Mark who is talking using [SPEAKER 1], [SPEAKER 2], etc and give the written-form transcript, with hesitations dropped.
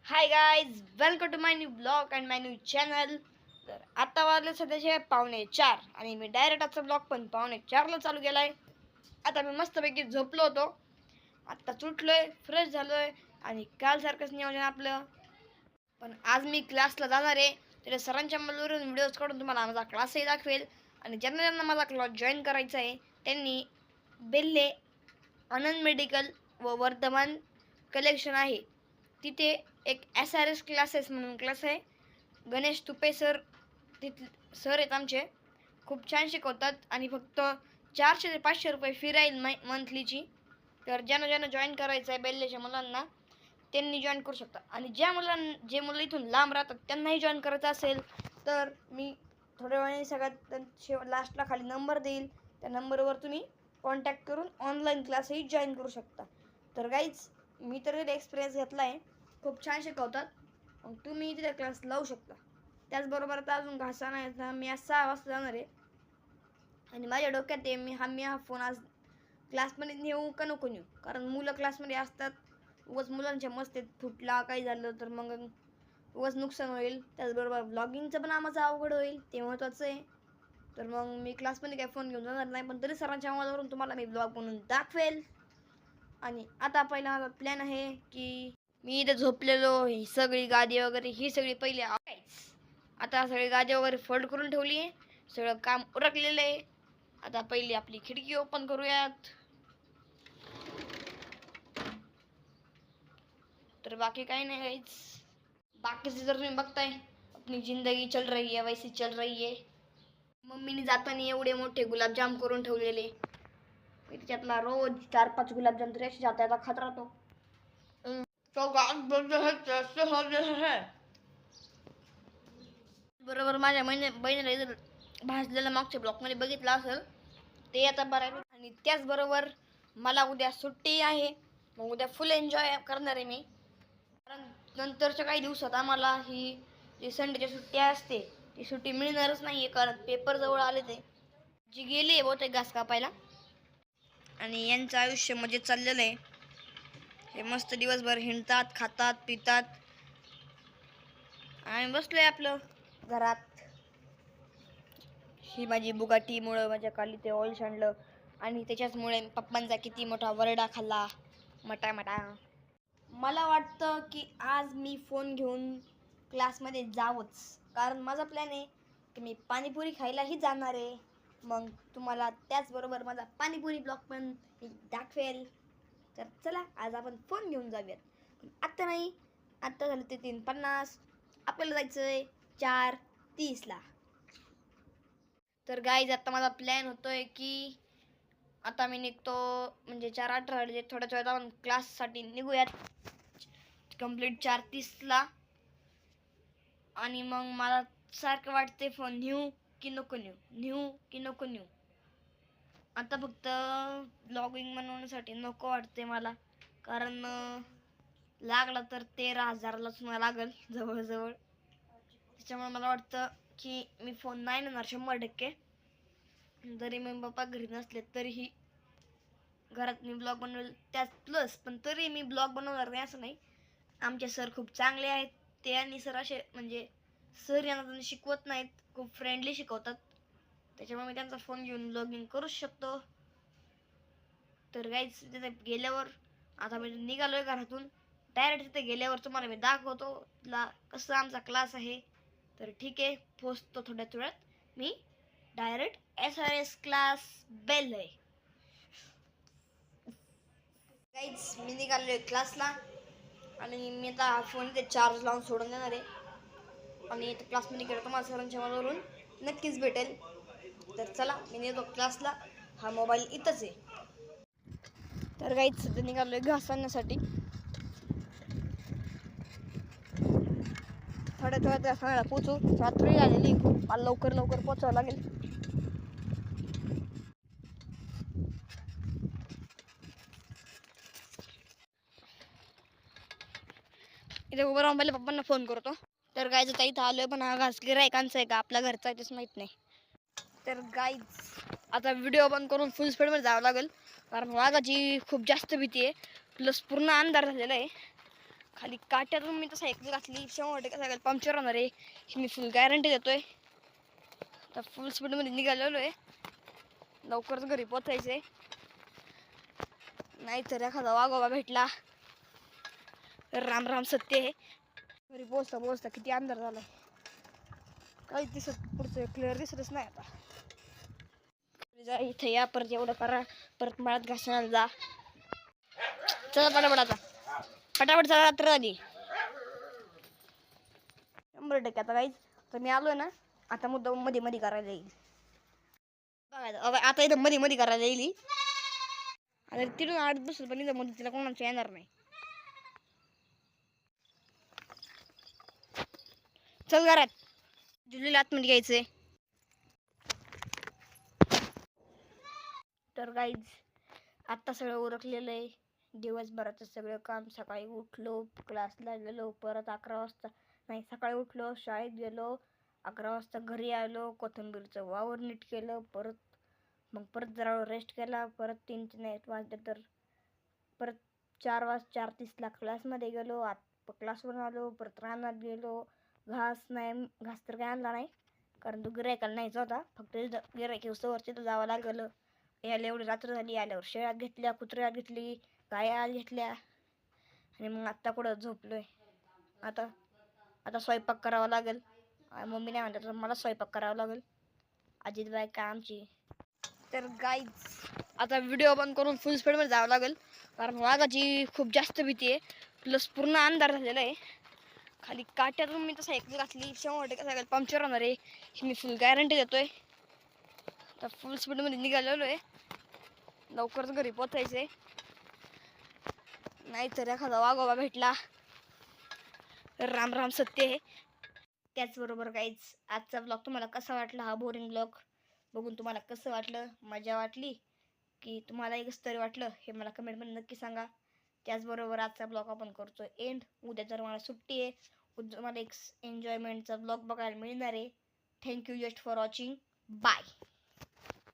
[SPEAKER 1] High guys, welcome to my new blog and my new channel. तर आता वाजले सध्याचे 3:45 आणि मी डायरेक्ट आजचा ब्लॉग पण 3:45ला चालू केलाय. आता मी मस्तपैकी झोपलो होतो, आत्ता उठलोय, फ्रेश झालोय आणि कालसारखंच नियोजन आपलं. पण आज मी क्लासला जाणार आहे. तर सरांच्या मोबाईलवरून व्हिडिओज काढून तुम्हाला माझा क्लासही दाखवेल. आणि ज्यांना ज्यांना माझा क्लास जॉईन करायचा आहे त्यांनी बेल्ले आनंद मेडिकल व वर्धमान कलेक्शन आहे तिथे एक SRS क्लासेस म्हणून क्लास आहे. गणेश तुपे सर तिथले सर आहेत आमचे, खूप छान शिकवतात आणि फक्त 400 ते 500 रुपये फी राहील मंथलीची. तर ज्यांना ज्यांना जॉईन करायचं आहे बेल्लेच्या मुलांना त्यांनी जॉईन करू शकता. आणि जे मुलं इथून लांब राहतात त्यांनाही जॉईन करायचं असेल तर मी थोड्या वेळाने सगळ्यात लास्टला खाली नंबर देईल, त्या नंबरवर तुम्ही कॉन्टॅक्ट करून ऑनलाईन क्लासही जॉईन करू शकता. तर गाईज, मी तर एक्सपिरियन्स घेतला आहे, खूप छान शिकवतात. मग तुम्ही तिथे क्लास लावू शकता. त्याचबरोबर आता अजून घासा नाही, मी आज 6 वाजता जाणार आहे आणि माझ्या डोक्यात आहे मी हा फोन आज क्लासमध्ये नेऊ का नको नेऊ. कारण मुलं क्लासमध्ये असतात, उगाच मुलांच्या मस्तीत फुटला काही झालं तर मग उगाच नुकसान होईल. त्याचबरोबर ब्लॉगिंगचं पण आमचं अवघड होईल, ते महत्त्वाचं आहे. तर मग मी क्लासमध्ये काही फोन घेऊन जाणार नाही, पण तरी सरांच्या आवाजावरून तुम्हाला मी ब्लॉग बनवून दाखवेल. आणि आता पहिला माझा प्लॅन आहे की मी इथे झोपलेलो, ही सगळी गादी वगैरे ही सगळी पहिले आता सगळी गादी वगैरे फोल्ड करून ठेवली आहे, सगळं काम उरकलेलं आहे. आता पहिली आपली खिडकी ओपन करूयात. तर बाकी काही नाही गाईच, बाकीचे जर तुम्ही बघताय अपनी जिंदगी चल रही है वैसी चल रही है. मम्मीने जाताना एवढे मोठे गुलाबजाम करून ठेवलेले, त्याच्यातला रोज 4-5 गुलाबजाम तरी असे जाता खात राहतो. तो बरोबर माझ्या बहिणीला जर भाजलेला मागच्या ब्लॉकमध्ये बघितलं असेल ते आता बरं. आणि त्याचबरोबर मला उद्या सुट्टी आहे, मग उद्या फुल एन्जॉय करणार आहे मी. कारण नंतरच्या काही दिवसात आम्हाला ही जी संडेची सुट्टी असते ती सुट्टी मिळणारच नाही आहे, कारण पेपर जवळ आले ते जी गेली आहे बहुतेक घास कापायला. आणि यांचं आयुष्य म्हणजे चाललेलं आहे, हे मस्त दिवसभर हिंडतात, खातात, पितात. आणि बसलोय आपलं घरात. ही माझी बुगाटीमुळं माझ्या खाली ते ऑइल सांडलं आणि त्याच्याचमुळे पप्पांचा किती मोठा वरडा खाल्ला, मटा मटा. मला वाटतं की आज मी फोन घेऊन क्लासमध्ये जावंच, कारण माझा प्लॅन आहे की मी पाणीपुरी खायलाही जाणार आहे. मग तुम्हाला त्याचबरोबर माझा पाणीपुरी ब्लॉग पण दाखवेल. तर चला आज आपण फोन घेऊन जाऊयात. पण आत्ता नाही, आत्ता झालं ते 3:50, आपल्याला जायचं आहे 4:30ला. तर गाईज आता माझा प्लॅन होतोय की आता मी निघतो, म्हणजे 4:18 वाजले, थोड्याच वेळात आपण क्लाससाठी निघूयात कंप्लीट 4:30ला. आणि मग मला सारखं वाटते फोन नेऊ की नको नेऊ, नेऊ की नको नेऊ. आता फक्त ब्लॉगिंग बनवण्यासाठी नको वाटते मला, कारण लागला तर 13,000लाच मला लागल जवळजवळ. त्याच्यामुळे मला वाटतं की मी फोन नाही नेणार 100%. जरी मम्मी पप्पा घरी नसले तरीही घरात मी ब्लॉग बनवेल त्यात प्लस, पण तरी मी ब्लॉग बनवणार नाही असं नाही. आमचे सर खूप चांगले आहेत, ते आणि सर असे म्हणजे सर यांना शिकवत नाहीत, खूप फ्रेंडली शिकवतात. त्याच्यामुळे मी त्यांचा फोन घेऊन ब्लॉगिंग करू शकतो. तर गाईज तिथे गेल्यावर आता मी निघालोय घरातून, डायरेक्ट तिथे गेल्यावर तुम्हाला मी दाखवतो कसं आमचा क्लास आहे. तर ठीक आहे, पोचतो थोड्याच वेळात मी. डायरेक्ट SRS क्लास बेल आहे. गाईज मी निघालोय क्लासला आणि मी आता फोन इथे चार्ज लावून सोडून देणार आहे. आणि इथं क्लासमध्ये गेलो तुम्हाला सरांच्या मोबाईलवरून नक्कीच भेटेल. तर चला मी नेतो क्लासला, हा मोबाईल इथंच आहे. तर काहीच सध्या निघालोय घास आणण्यासाठी. थोड्याच वेळात घासायला पोचू, रात्री आलेली खूप, मला लवकर पोचावं लागेल. इथे उभं राहून पहिले पप्पांना फोन करतो. तर गाईज आता इथं आलोय, पण हा घास गिरायकांचा आहे का आपल्या घरचा आहे तेच माहीत नाही. तर गाईज आता व्हिडिओ बंद करून फुल स्पीडमध्ये जावं लागेल, कारण वाघाची खूप जास्त भीती आहे, प्लस पूर्ण अंधार झालेला आहे. खाली काट्यातून मी तर सायकल घातली 100% सायकल पंक्चर होणार आहे ही मी फुल गॅरंटी देतोय. तर फुल स्पीडमध्ये निघालेलो आहे, लवकरच घरी पोचायचंय, नाहीतर एखादा वाघोबा भेटला राम राम सत्य आहे. घरी पोचता पोचता किती अंधार झालाय, काहीच दिसत पुढचं क्लिअर दिसतच नाही. आता जा इथं या, परत एवढं करा, परत मळ्यात घासण्याला जा. चला पटापट, आता पटापट चला, रात्र झाली 100%. आता काहीच तर मी आलोय ना, आता मुद्दा मध्ये मध्ये करायला येईल बघायचं. आता इथं मध्ये मध्ये करायला येईल. आता तिथून 8 पण इथं मध्ये तिला कोणाचं येणार नाही. चल घरात, जुलीला आतमध्ये घ्यायचंय. तर गाईज आत्ता सगळं उरकलेलं आहे, दिवसभराचं सगळं काम. सकाळी उठलो, क्लासला गेलो, परत 11 वाजता नाही, सकाळी उठलो, शाळेत गेलो, 11 वाजता घरी आलो, कोथिंबीरचं वावर नीट केलं, परत जरा रेस्ट केला, परत 3 वाजले तर परत 4:30ला क्लासमध्ये गेलो, क्लासवरून आलो, परत रानात गेलो. घास तर काय आणला नाही, कारण तो गिरायकाला नाहीच होता, फक्त गिरायक वरती तर जावं लागलं. यायला एवढी रात्र झाली, आल्यावर शेळ्यात घेतल्या, कुत्र्यात घेतली, गाया घेतल्या, आणि मग आत्ता कुठं झोपलोय. आता स्वयंपाक करावा लागेल. मम्मी नाही म्हणतात, मला स्वयंपाक करावा लागेल. अजितबाई काय आमची. तर गाईज आता व्हिडिओ बंद करून फुल स्पीडमध्ये जावं लागेल, कारण वाघाची खूप जास्त भीती आहे, प्लस पूर्ण अंधार झालेला आहे. खाली काट्यातून मी तर सायकल घातली 100% सायकल पंक्चर होणार आहे ही मी फुल गॅरंटी देतोय. तर फुल स्पीडमध्ये निघालेलो आहे, लवकरच घरी पोचायचंय, नाहीतर एखादा वाघोबा भेटला राम राम सत्य आहे. त्याचबरोबर गाईज आजचा ब्लॉग तुम्हाला कसा वाटला, हा बोरिंग ब्लॉग बघून तुम्हाला कसं वाटलं, मजा वाटली की तुम्हाला एकच तरी वाटलं, हे मला कमेंटमध्ये नक्की सांगा. त्याचबरोबर आजचा ब्लॉग आपण करतो एंड. उद्या तर मला सुट्टी आहे, उद्या मला एक एन्जॉयमेंटचा ब्लॉग बघायला मिळणार आहे. Thank you just for watching, bye.